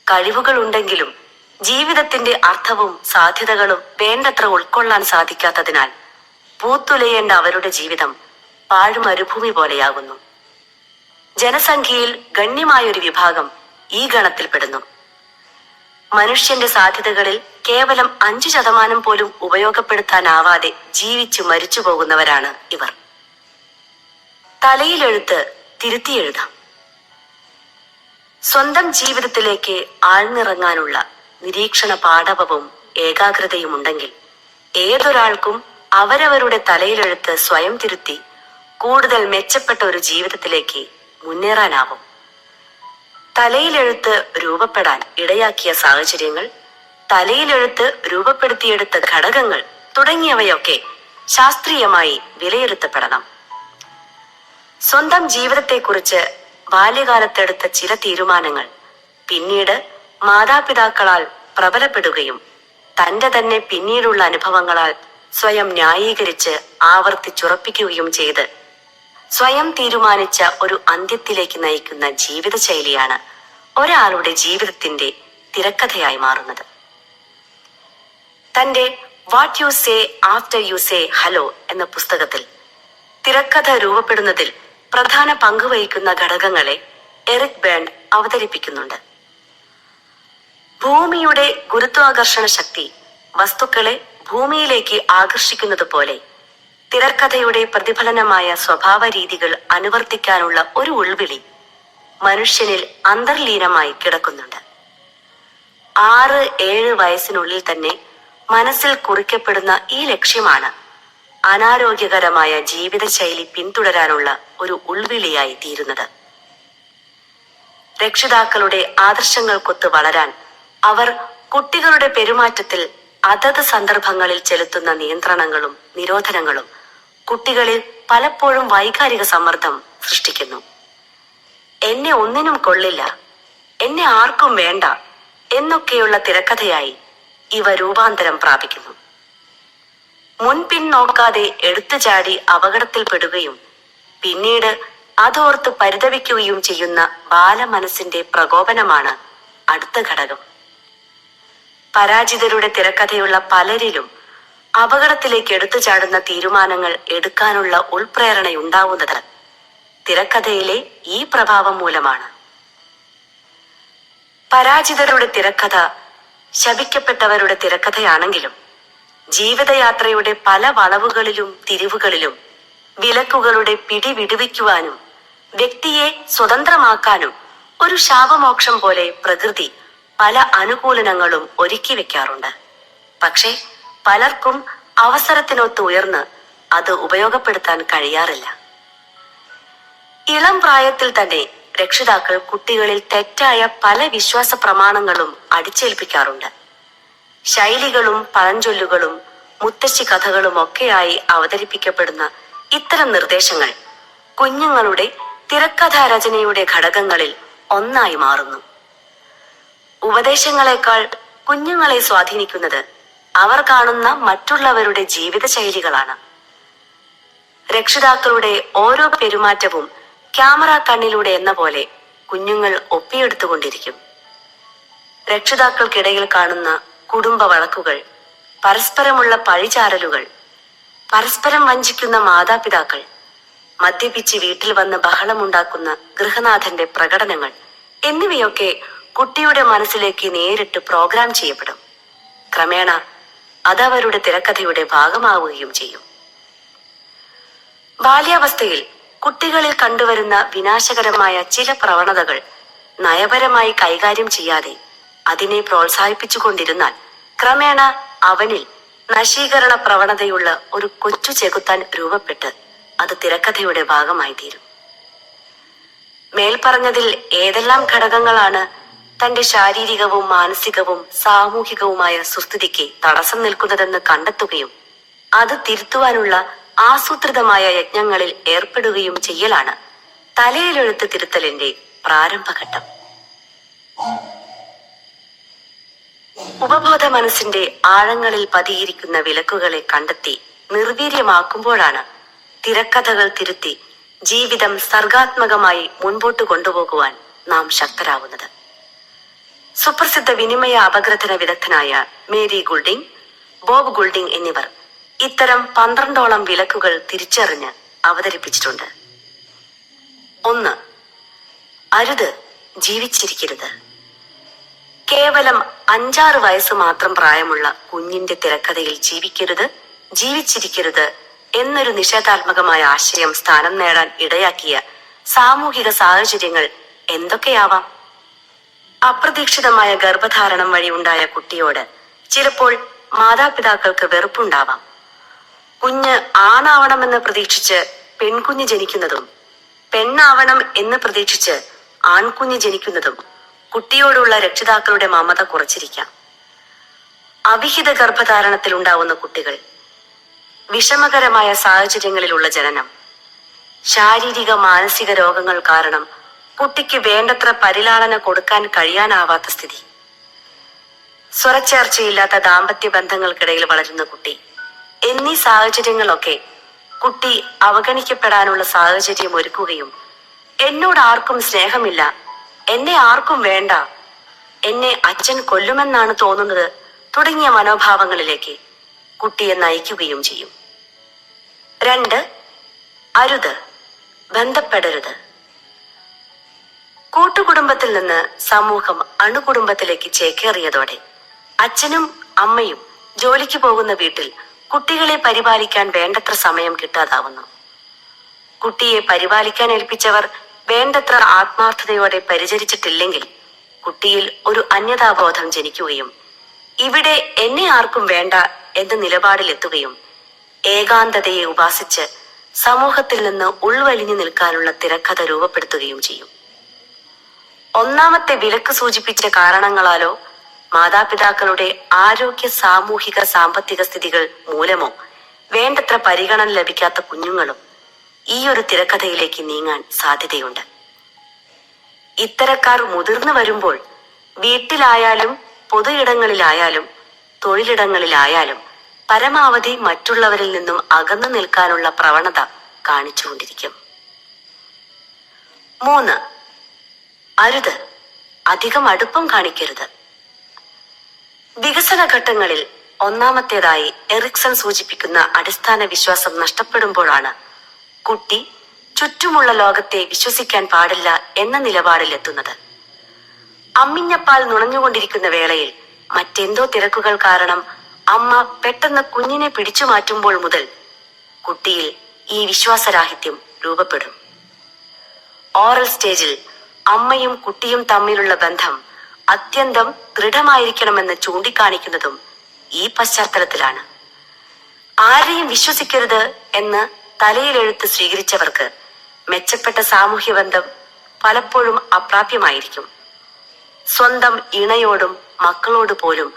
കഴിവുകൾ ഉണ്ടെങ്കിലും ജീവിതത്തിന്റെ അർത്ഥവും സാധ്യതകളും വേണ്ടത്ര ഉൾക്കൊള്ളാൻ സാധിക്കാത്തതിനാൽ പൂത്തുലയേണ്ട അവരുടെ ജീവിതം പാഴ്മരുഭൂമി പോലെയാകുന്നു. ജനസംഖ്യയിൽ ഗണ്യമായൊരു വിഭാഗം ഈ ഗണത്തിൽപ്പെടുന്നു. മനുഷ്യന്റെ സാധ്യതകളിൽ കേവലം 5% പോലും ഉപയോഗപ്പെടുത്താനാവാതെ ജീവിച്ചു മരിച്ചു പോകുന്നവരാണ് ഇവർ. തലയിലെഴുത്ത് തിരുത്തിയെഴുതാം. സ്വന്തം ജീവിതത്തിലേക്ക് ആഴ്ന്നിറങ്ങാനുള്ള നിരീക്ഷണ പാടവവും ഏകാഗ്രതയും ഉണ്ടെങ്കിൽ ഏതൊരാൾക്കും അവരവരുടെ തലയിലെഴുത്ത് സ്വയം തിരുത്തി കൂടുതൽ മെച്ചപ്പെട്ട ഒരു ജീവിതത്തിലേക്ക് മുന്നേറാനാവും. തലയിലെഴുത്ത് രൂപപ്പെടാൻ ഇടയാക്കിയ സാഹചര്യങ്ങൾ, തലയിലെഴുത്ത് രൂപപ്പെടുത്തിയെടുത്ത ഘടകങ്ങൾ തുടങ്ങിയവയൊക്കെ ശാസ്ത്രീയമായി വിലയിരുത്തപ്പെടണം. സ്വന്തം ജീവിതത്തെക്കുറിച്ച് ബാല്യകാലത്തെടുത്ത ചില തീരുമാനങ്ങൾ പിന്നീട് മാതാപിതാക്കളാൽ പ്രബലപ്പെടുകയും തന്റെ തന്നെ പിന്നീടുള്ള അനുഭവങ്ങളാൽ സ്വയം ന്യായീകരിച്ച് ആവർത്തിച്ചുറപ്പിക്കുകയും ചെയ്ത് സ്വയം തീരുമാനിച്ച ഒരു അന്ത്യത്തിലേക്ക് നയിക്കുന്ന ജീവിതശൈലിയാണ് ഒരാളുടെ ജീവിതത്തിന്റെ തിരക്കഥയായി മാറുന്നത്. തന്റെ what you say after you say hello എന്ന പുസ്തകത്തിൽ തിരക്കഥ രൂപപ്പെടുന്നതിൽ പ്രധാന പങ്കുവഹിക്കുന്ന ഘടകങ്ങളെ എറിക് ബേൺ അവതരിപ്പിക്കുന്നുണ്ട്. ഭൂമിയുടെ ഗുരുത്വാകർഷണ ശക്തി വസ്തുക്കളെ ഭൂമിയിലേക്ക് ആകർഷിക്കുന്നത് പോലെ തിരക്കഥയുടെ പ്രതിഫലനമായ സ്വഭാവ രീതികൾ അനുവർത്തിക്കാനുള്ള ഒരു ഉൾവിളി മനുഷ്യനിൽ അന്തർലീനമായി കിടക്കുന്നുണ്ട്. 6-7 വയസ്സിനുള്ളിൽ തന്നെ മനസ്സിൽ കുറിക്കപ്പെടുന്ന ഈ ലക്ഷ്യമാണ് അനാരോഗ്യകരമായ ജീവിതശൈലി പിന്തുടരാനുള്ള ഒരു ഉൾവിളിയായി തീരുന്നത്. രക്ഷിതാക്കളുടെ ആദർശങ്ങൾക്കൊത്ത് വളരാൻ അവർ കുട്ടികളുടെ പെരുമാറ്റത്തിൽ അതത് സന്ദർഭങ്ങളിൽ ചെലുത്തുന്ന നിയന്ത്രണങ്ങളും നിരോധനങ്ങളും കുട്ടികളിൽ പലപ്പോഴും വൈകാരിക സമ്മർദ്ദം സൃഷ്ടിക്കുന്നു. എന്നെ ഒന്നിനും കൊള്ളില്ല, എന്നെ ആർക്കും വേണ്ട എന്നൊക്കെയുള്ള തിരക്കഥയായി ഇവ രൂപാന്തരം പ്രാപിക്കുന്നു. മുൻപിൻ നോക്കാതെ എടുത്തുചാടി അപകടത്തിൽപ്പെടുകയും പിന്നീട് അതോർത്ത് പരിതപിക്കുകയും ചെയ്യുന്ന ബാലമനസ്സിന്റെ പ്രകോപനമാണ് അടുത്ത ഘടകം. പരാജിതരുടെ തിരക്കഥയുള്ള പലരിലും അപകടത്തിലേക്ക് എടുത്തുചാടുന്ന തീരുമാനങ്ങൾ എടുക്കാനുള്ള ഉൾപ്രേരണയുണ്ടാവുന്നത് തിരക്കഥയിലെ ഈ പ്രഭാവം മൂലമാണ്. പരാജിതരുടെ തിരക്കഥ ശപിക്കപ്പെട്ടവരുടെ തിരക്കഥയാണെങ്കിലും ജീവിതയാത്രയുടെ പല വളവുകളിലും തിരിവുകളിലും വിലക്കുകളുടെ പിടി വിടുവിക്കുവാനും വ്യക്തിയെ സ്വതന്ത്രമാക്കാനും ഒരു ശാപമോക്ഷം പോലെ പ്രകൃതി പല അനുകൂലനങ്ങളും ഒരുക്കി വെക്കാറുണ്ട്. പക്ഷേ പലർക്കും അവസരത്തിനൊത്ത് ഉയർന്ന് അത് ഉപയോഗപ്പെടുത്താൻ കഴിയാറില്ല. ഇളം പ്രായത്തിൽ തന്നെ രക്ഷിതാക്കൾ കുട്ടികളിൽ തെറ്റായ പല വിശ്വാസ പ്രമാണങ്ങളും അടിച്ചേൽപ്പിക്കാറുണ്ട്. ശൈലികളും പഴഞ്ചൊല്ലുകളും മുത്തശ്ശി കഥകളും ഒക്കെയായി അവതരിപ്പിക്കപ്പെടുന്ന ഇത്തരം നിർദ്ദേശങ്ങൾ കുഞ്ഞുങ്ങളുടെ തിരക്കഥാരചനയുടെ ഘടകങ്ങളിൽ ഒന്നായി മാറുന്നു. ഉപദേശങ്ങളെക്കാൾ കുഞ്ഞുങ്ങളെ സ്വാധീനിക്കുന്നത് അവർ കാണുന്ന മറ്റുള്ളവരുടെ ജീവിതശൈലികളാണ്. രക്ഷിതാക്കളുടെ ഓരോ പെരുമാറ്റവും ക്യാമറ കണ്ണിലൂടെ എന്ന പോലെ കുഞ്ഞുങ്ങൾ ഒപ്പിയെടുത്തുകൊണ്ടിരിക്കും. രക്ഷിതാക്കൾക്കിടയിൽ കാണുന്ന കുടുംബ വഴക്കുകൾ, പരസ്പരമുള്ള പഴിചാരലുകൾ, പരസ്പരം വഞ്ചിക്കുന്ന മാതാപിതാക്കൾ, മദ്യപിച്ച് വീട്ടിൽ വന്ന് ബഹളമുണ്ടാക്കുന്ന ഗൃഹനാഥന്റെ പ്രകടനങ്ങൾ എന്നിവയൊക്കെ കുട്ടിയുടെ മനസ്സിലേക്ക് നേരിട്ട് പ്രോഗ്രാം ചെയ്യപ്പെടും. ക്രമേണ അതവരുടെ തിരക്കഥയുടെ ഭാഗമാവുകയും ചെയ്യും. ബാല്യാവസ്ഥയിൽ കുട്ടികളിൽ കണ്ടുവരുന്ന വിനാശകരമായ ചില പ്രവണതകൾ നയപരമായി കൈകാര്യം ചെയ്യാതെ അതിനെ പ്രോത്സാഹിപ്പിച്ചുകൊണ്ടിരുന്നാൽ ക്രമേണ അവനിൽ നശീകരണ പ്രവണതയുള്ള ഒരു കൊച്ചു ചെകുത്താൻ രൂപപ്പെട്ട് അത് തിരക്കഥയുടെ ഭാഗമായി തീരും. മേൽപ്പറഞ്ഞതിൽ ഏതെല്ലാം ഘടകങ്ങളാണ് തന്റെ ശാരീരികവും മാനസികവും സാമൂഹികവുമായ സുസ്ഥിതിക്ക് തടസ്സം നിൽക്കുന്നതെന്ന് കണ്ടെത്തുകയും അത് തിരുത്തുവാനുള്ള ആസൂത്രിതമായ യജ്ഞങ്ങളിൽ ഏർപ്പെടുകയും ചെയ്യലാണ് തലയിലെഴുത്ത് തിരുത്തലിന്റെ പ്രാരംഭഘട്ടം. ഉപബോധ മനസ്സിന്റെ ആഴങ്ങളിൽ പതിയിരിക്കുന്ന വിലക്കുകളെ കണ്ടെത്തി നിർവീര്യമാക്കുമ്പോഴാണ് തിരക്കഥകൾ തിരുത്തി ജീവിതം സർഗാത്മകമായി മുൻപോട്ട് കൊണ്ടുപോകുവാൻ നാം ശക്തരാകുന്നത്. സുപ്രസിദ്ധ വിനിമയ അപഗ്രഥന വിദഗ്ധനായ മേരി ഗുൾഡിംഗ്, ബോബ് ഗുൾഡിംഗ് എന്നിവർ ഇത്തരം 12ഓളം വിലക്കുകൾ തിരിച്ചറിഞ്ഞ് അവതരിപ്പിച്ചിട്ടുണ്ട്. 1. അരുത്, ജീവിച്ചിരിക്കരുത്. കേവലം 5-6 വയസ്സ് മാത്രം പ്രായമുള്ള കുഞ്ഞിന്റെ തിരക്കഥയിൽ ജീവിച്ചിരിക്കരുത് എന്നൊരു നിഷേധാത്മകമായ ആശയം സ്ഥാനം നേടാൻ ഇടയാക്കിയ സാമൂഹിക സാഹചര്യങ്ങൾ എന്തൊക്കെയാവാം? അപ്രതീക്ഷിതമായ ഗർഭധാരണം വഴി ഉണ്ടായ കുട്ടിയോട് ചിലപ്പോൾ മാതാപിതാക്കൾക്ക് വെറുപ്പുണ്ടാവാം. കുഞ്ഞ് ആണാവണമെന്ന് പ്രതീക്ഷിച്ച് പെൺകുഞ്ഞ് ജനിക്കുന്നതും പെണ്ണാവണം എന്ന് പ്രതീക്ഷിച്ച് ആൺകുഞ്ഞ് ജനിക്കുന്നതും കുട്ടിയോടുള്ള രക്ഷിതാക്കളുടെ മമത കുറച്ചിരിക്കാം. അവിഹിത ഗർഭധാരണത്തിൽ ഉണ്ടാവുന്ന കുട്ടികൾ, വിഷമകരമായ സാഹചര്യങ്ങളിലുള്ള ജനനം, ശാരീരിക മാനസിക രോഗങ്ങൾ കാരണം കുട്ടിക്ക് വേണ്ടത്ര പരിലാളന കൊടുക്കാൻ കഴിയാനാവാത്ത സ്ഥിതി, സ്വരച്ചേർച്ചയില്ലാത്ത ദാമ്പത്യ ബന്ധങ്ങൾക്കിടയിൽ വളരുന്ന കുട്ടി എന്നീ സാഹചര്യങ്ങളൊക്കെ കുട്ടി അവഗണിക്കപ്പെടാനുള്ള സാഹചര്യം ഒരുക്കുകയും എന്നോട് ആർക്കും സ്നേഹമില്ല, എന്നെ ആർക്കും വേണ്ട, എന്നെ അച്ഛൻ കൊല്ലുമെന്നാണ് തോന്നുന്നത് തുടങ്ങിയ മനോഭാവങ്ങളിലേക്ക് കുട്ടിയെ നയിക്കുകയും ചെയ്യും. 2. അരുത്, ബന്ധപ്പെടരുത്. കൂട്ടുകുടുംബത്തിൽ നിന്ന് സമൂഹം അണുകുടുംബത്തിലേക്ക് ചേക്കേറിയതോടെ അച്ഛനും അമ്മയും ജോലിക്ക് പോകുന്ന വീട്ടിൽ കുട്ടികളെ പരിപാലിക്കാൻ വേണ്ടത്ര സമയം കിട്ടാതാവുന്നു. കുട്ടിയെ പരിപാലിക്കാൻ ഏൽപ്പിച്ചവർ വേണ്ടത്ര ആത്മാർത്ഥതയോടെ പരിചരിച്ചിട്ടില്ലെങ്കിൽ കുട്ടിയിൽ ഒരു അന്യതാബോധം ജനിക്കുകയും ഇവിടെ എന്നെ ആർക്കും വേണ്ട എന്ന നിലപാടിലെത്തുകയും ഏകാന്തതയെ ഉപാസിച്ച് സമൂഹത്തിൽ നിന്ന് ഉൾവലിഞ്ഞു നിൽക്കാനുള്ള തിരക്കഥ രൂപപ്പെടുത്തുകയും ചെയ്യും. ഒന്നാമത്തെ വിലക്ക് സൂചിപ്പിച്ച കാരണങ്ങളാലോ മാതാപിതാക്കളുടെ ആരോഗ്യ, സാമൂഹിക, സാമ്പത്തിക സ്ഥിതികൾ മൂലമോ വേണ്ടത്ര പരിഗണന ലഭിക്കാത്ത കുഞ്ഞുങ്ങളും ഈ ഒരു തിരക്കഥയിലേക്ക് നീങ്ങാൻ സാധ്യതയുണ്ട്. ഇത്തരക്കാർ മുതിർന്നു വരുമ്പോൾ വീട്ടിലായാലും പൊതു ഇടങ്ങളിലായാലും തൊഴിലിടങ്ങളിലായാലും പരമാവധി മറ്റുള്ളവരിൽ നിന്നും അകന്നു നിൽക്കാനുള്ള പ്രവണത കാണിച്ചുകൊണ്ടിരിക്കും. 3. അരുത്, അധികം അടുപ്പം കാണിക്കരുത്. വികസന ഘട്ടങ്ങളിൽ ഒന്നാമത്തേതായി എറിക്സൺ സൂചിപ്പിക്കുന്ന അടിസ്ഥാന വിശ്വാസം നഷ്ടപ്പെടുമ്പോഴാണ് കുട്ടി ചുറ്റുമുള്ള ലോകത്തെ വിശ്വസിക്കാൻ പാടില്ല എന്ന നിലപാടിലെത്തുന്നത്. അമ്മിഞ്ഞപ്പാൽ നുണഞ്ഞുകൊണ്ടിരിക്കുന്ന വേളയിൽ മറ്റെന്തോ തിരക്കുകൾ കാരണം അമ്മ പെട്ടെന്ന് കുഞ്ഞിനെ പിടിച്ചു മാറ്റുമ്പോൾ മുതൽ കുട്ടിയിൽ ഈ വിശ്വാസരാഹിത്യം രൂപപ്പെടും. ഓറൽ സ്റ്റേജിൽ അമ്മയും കുട്ടിയും തമ്മിലുള്ള ബന്ധം അത്യന്തം ദൃഢമായിരിക്കണമെന്ന് ചൂണ്ടിക്കാണിക്കുന്നതും ഈ പശ്ചാത്തലത്തിലാണ്. ആരെയും വിശ്വസിക്കരുത് എന്ന് തലയിലെഴുത്ത് സ്വീകരിച്ചവർക്ക് മെച്ചപ്പെട്ട സാമൂഹ്യ ബന്ധം പലപ്പോഴും അപ്രാപ്യമായിരിക്കും. സ്വന്തം ഇണയോടും മക്കളോട് പോലും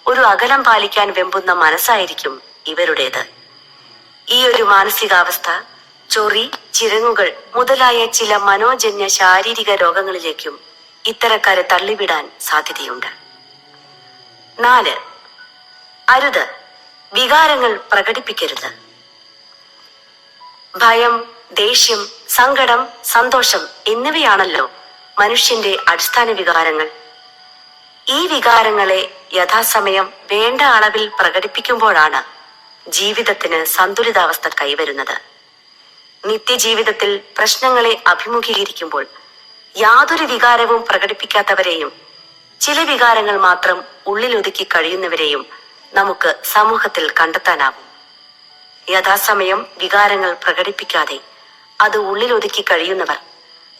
ഒരു അകലം പാലിക്കാൻ വെമ്പുന്ന മനസ്സായിരിക്കും ഇവരുടേത്. ഈ ഒരു മാനസികാവസ്ഥ ചൊറി, ചിരങ്ങുകൾ മുതലായ ചില മനോജന്യ ശാരീരിക രോഗങ്ങളിലേക്കും ഇത്തരക്കാരെ തള്ളിവിടാൻ സാധ്യതയുണ്ട്. 4. അരുത്, വികാരങ്ങൾ പ്രകടിപ്പിക്കരുത്. ഭയം, ദേഷ്യം, സങ്കടം, സന്തോഷം എന്നിവയാണല്ലോ മനുഷ്യന്റെ അടിസ്ഥാന വികാരങ്ങൾ. ഈ വികാരങ്ങളെ യഥാസമയം വേണ്ട അളവിൽ പ്രകടിപ്പിക്കുമ്പോഴാണ് ജീവിതത്തിന് സന്തുലിതാവസ്ഥ കൈവരുന്നത്. നിത്യജീവിതത്തിൽ പ്രശ്നങ്ങളെ അഭിമുഖീകരിക്കുമ്പോൾ യാതൊരു വികാരവും പ്രകടിപ്പിക്കാത്തവരെയും ചില വികാരങ്ങൾ മാത്രം ഉള്ളിലൊതുക്കി കഴിയുന്നവരെയും നമുക്ക് സമൂഹത്തിൽ കണ്ടെത്താനാവും. യഥാസമയം വികാരങ്ങൾ പ്രകടിപ്പിക്കാതെ അത് ഉള്ളിലൊതുക്കി കഴിയുന്നവർ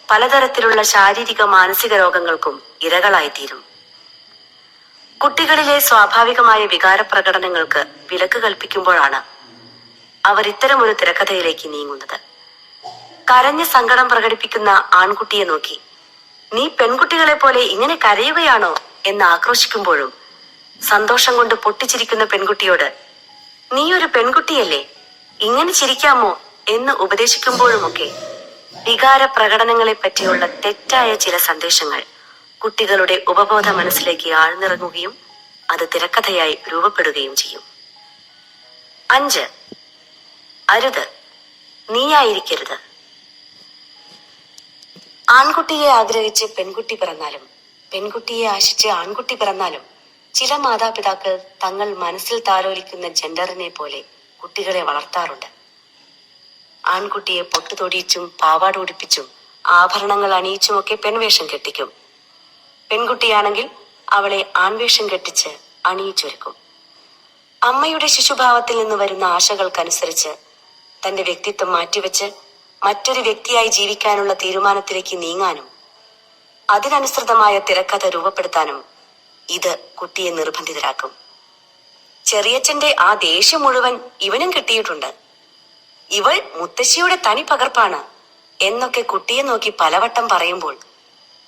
പലതരത്തിലുള്ള ശാരീരിക, മാനസിക രോഗങ്ങൾക്കും ഇരകളായിത്തീരും. കുട്ടികളിലെ സ്വാഭാവികമായ വികാര പ്രകടനങ്ങൾക്ക് വിലക്ക് കൽപ്പിക്കുമ്പോഴാണ് അവർ ഇത്തരമൊരു തിരക്കഥയിലേക്ക് നീങ്ങുന്നത്. കരഞ്ഞ് സങ്കടം പ്രകടിപ്പിക്കുന്ന ആൺകുട്ടിയെ നോക്കി നീ പെൺകുട്ടികളെ പോലെ ഇങ്ങനെ കരയുകയാണോ എന്ന് ആക്രോശിക്കുമ്പോഴും സന്തോഷം കൊണ്ട് പൊട്ടിച്ചിരിക്കുന്ന പെൺകുട്ടിയോട് നീ ഒരു പെൺകുട്ടിയല്ലേ, ഇങ്ങനെ ചിരിക്കാമോ എന്ന് ഉപദേശിക്കുമ്പോഴുമൊക്കെ വികാര പ്രകടനങ്ങളെ പറ്റിയുള്ള തെറ്റായ ചില സന്ദേശങ്ങൾ കുട്ടികളുടെ ഉപബോധ മനസ്സിലേക്ക് ആഴ്ന്നിറങ്ങുകയും അത് തിരക്കഥയായി രൂപപ്പെടുകയും ചെയ്യും. 5. അരുത്, നീയായിരിക്കരുത്. ആൺകുട്ടിയെ ആഗ്രഹിച്ച് പെൺകുട്ടി പിറന്നാലും പെൺകുട്ടിയെ ആശിച്ച് ആൺകുട്ടി പിറന്നാലും ചില മാതാപിതാക്കൾ തങ്ങൾ മനസ്സിൽ താലോലിക്കുന്ന ജെൻഡറിനെ പോലെ കുട്ടികളെ വളർത്താറുണ്ട്. ആൺകുട്ടിയെ പൊട്ടുതൊടിയിച്ചും പാവാട ഉടിപ്പിച്ചും ആഭരണങ്ങൾ അണിയിച്ചുമൊക്കെ പെൺവേഷം കെട്ടിക്കും. പെൺകുട്ടിയാണെങ്കിൽ അവളെ ആൺവേഷം കെട്ടിച്ച് അണിയിച്ചൊരുക്കും. അമ്മയുടെ ശിശുഭാവത്തിൽ നിന്ന് വരുന്ന ആശകൾക്കനുസരിച്ച് തന്റെ വ്യക്തിത്വം മാറ്റിവെച്ച് മറ്റൊരു വ്യക്തിയായി ജീവിക്കാനുള്ള തീരുമാനത്തിലേക്ക് നീങ്ങാനും അതിനനുസൃതമായ തിരക്കഥ രൂപപ്പെടുത്താനും ഇത് കുട്ടിയെ നിർബന്ധിതരാക്കും. ചെറിയച്ഛന്റെ ആ ദേഷ്യം മുഴുവൻ ഇവനും കിട്ടിയിട്ടുണ്ട്, ഇവൾ മുത്തശ്ശിയുടെ തനി പകർപ്പാണ് എന്നൊക്കെ കുട്ടിയെ നോക്കി പലവട്ടം പറയുമ്പോൾ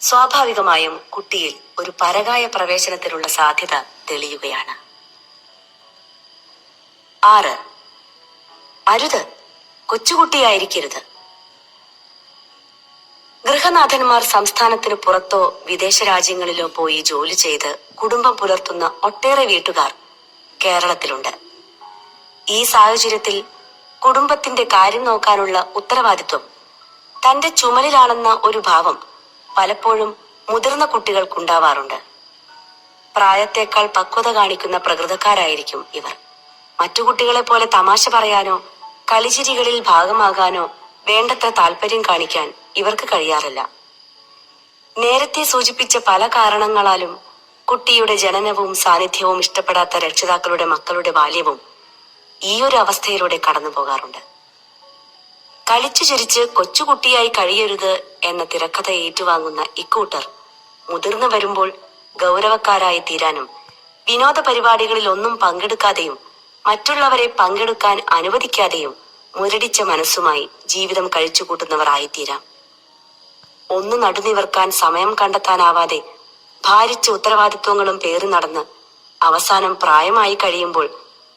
സ്വാഭാവികമായും കുട്ടിയിൽ ഒരു പരകായ പ്രവേശനത്തിനുള്ള സാധ്യത തെളിയുകയാണ്. 6. അരുത്, കൊച്ചുകുട്ടിയായിരിക്കരുത്. ഗൃഹനാഥന്മാർ സംസ്ഥാനത്തിന് പുറത്തോ വിദേശ രാജ്യങ്ങളിലോ പോയി ജോലി ചെയ്ത് കുടുംബം പുലർത്തുന്ന ഒട്ടേറെ വീട്ടുകാർ കേരളത്തിലുണ്ട്. ഈ സാഹചര്യത്തിൽ കുടുംബത്തിന്റെ കാര്യം നോക്കാനുള്ള ഉത്തരവാദിത്വം തന്റെ ചുമലിലാണെന്ന ഒരു ഭാവം പലപ്പോഴും മുതിർന്ന കുട്ടികൾക്കുണ്ടാവാറുണ്ട്. പ്രായത്തേക്കാൾ പക്വത കാണിക്കുന്ന പ്രകൃതക്കാരായിരിക്കും ഇവർ. മറ്റു കുട്ടികളെ പോലെ തമാശ പറയാനോ കളിചിരികളിൽ ഭാഗമാകാനോ വേണ്ടത്ര താല്പര്യം കാണിക്കാൻ ഇവർക്ക് കഴിയാറില്ല. നേരത്തെ സൂചിപ്പിച്ച പല കാരണങ്ങളാലും കുട്ടിയുടെ ജനനവും സാന്നിധ്യവും ഇഷ്ടപ്പെടാത്ത രക്ഷിതാക്കളുടെ മക്കളുടെ ബാല്യവും ഈ ഒരു അവസ്ഥയിലൂടെ കടന്നു പോകാറുണ്ട്. കളിച്ചു ചിരിച്ച് കൊച്ചുകുട്ടിയായി കഴിയരുത് എന്ന തിരക്കഥ ഏറ്റുവാങ്ങുന്ന ഇക്കൂട്ടർ മുതിർന്നു വരുമ്പോൾ ഗൗരവക്കാരായി തീരാനും വിനോദ പരിപാടികളിൽ ഒന്നും പങ്കെടുക്കാതെയും മറ്റുള്ളവരെ പങ്കെടുക്കാൻ അനുവദിക്കാതെയും മുരടിച്ച മനസ്സുമായി ജീവിതം കഴിച്ചുകൂട്ടുന്നവരായിത്തീരാം. ഒന്ന് നടുനിവർക്കാൻ സമയം കണ്ടെത്താനാവാതെ ഭാരിച്ച ഉത്തരവാദിത്വങ്ങളും പേറി നടന്ന് അവസാനം പ്രായമായി കഴിയുമ്പോൾ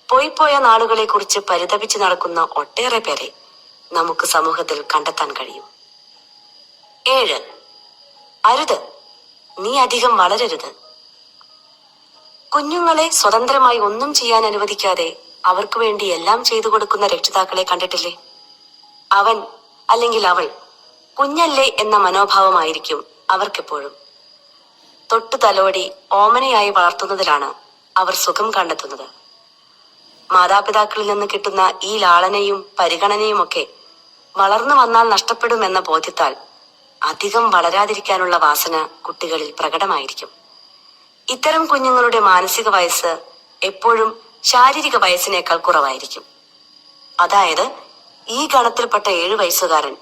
പോയിപ്പോയ നാളുകളെ കുറിച്ച് പരിതപിച്ച് നടക്കുന്ന ഒട്ടേറെ പേരെ നമുക്ക് സമൂഹത്തിൽ കണ്ടെത്താൻ കഴിയും. 7. അരുത്, നീ അധികം വളരരുത്. കുഞ്ഞുങ്ങളെ സ്വതന്ത്രമായി ഒന്നും ചെയ്യാൻ അനുവദിക്കാതെ അവർക്ക് വേണ്ടി എല്ലാം ചെയ്തു കൊടുക്കുന്ന രക്ഷിതാക്കളെ കണ്ടിട്ടില്ലേ? അവൻ അല്ലെങ്കിൽ അവൾ കുഞ്ഞല്ലേ എന്ന മനോഭാവമായിരിക്കും അവർക്കെപ്പോഴും. തൊട്ടു തലോടി ഓമനയായി വളർത്തുന്നതിലാണ് അവർ സുഖം കണ്ടെത്തുന്നത്. മാതാപിതാക്കളിൽ നിന്ന് കിട്ടുന്ന ഈ ലാളനയും പരിഗണനയുമൊക്കെ വളർന്നു വന്നാൽ നഷ്ടപ്പെടുമെന്ന ബോധ്യത്താൽ അധികം വളരാതിരിക്കാനുള്ള വാസന കുട്ടികളിൽ പ്രകടമായിരിക്കും. ഇത്തരം കുഞ്ഞുങ്ങളുടെ മാനസിക വയസ്സ് എപ്പോഴും ശാരീരിക വയസ്സിനേക്കാൾ കുറവായിരിക്കും. അതായത് ഈ ഗണത്തിൽപ്പെട്ട 7 വയസ്സുകാരൻ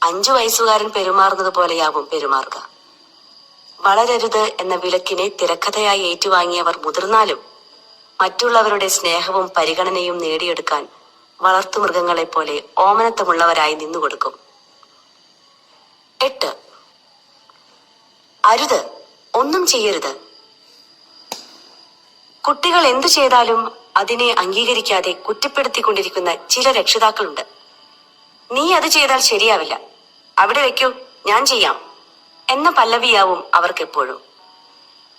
5 വയസ്സുകാരൻ പെരുമാറുന്നത് പോലെയാവും പെരുമാറുക. വളരരുത് എന്ന വിലക്കിനെ തിരക്കഥയായി ഏറ്റുവാങ്ങിയവർ മുതിർന്നാലും മറ്റുള്ളവരുടെ സ്നേഹവും പരിഗണനയും നേടിയെടുക്കാൻ വളർത്തുമൃഗങ്ങളെ പോലെ ഓമനത്വമുള്ളവരായി നിന്നുകൊടുക്കും. 8. അരുത്, ഒന്നും ചെയ്യരുത്. കുട്ടികൾ എന്തു ചെയ്താലും അതിനെ അംഗീകരിക്കാതെ കുറ്റപ്പെടുത്തിക്കൊണ്ടിരിക്കുന്ന ചില രക്ഷിതാക്കളുണ്ട്. നീ അത് ചെയ്താൽ ശരിയാവില്ല, അവിടെ വെക്കൂ, ഞാൻ ചെയ്യാം എന്ന പല്ലവിയാവും അവർക്കെപ്പോഴും.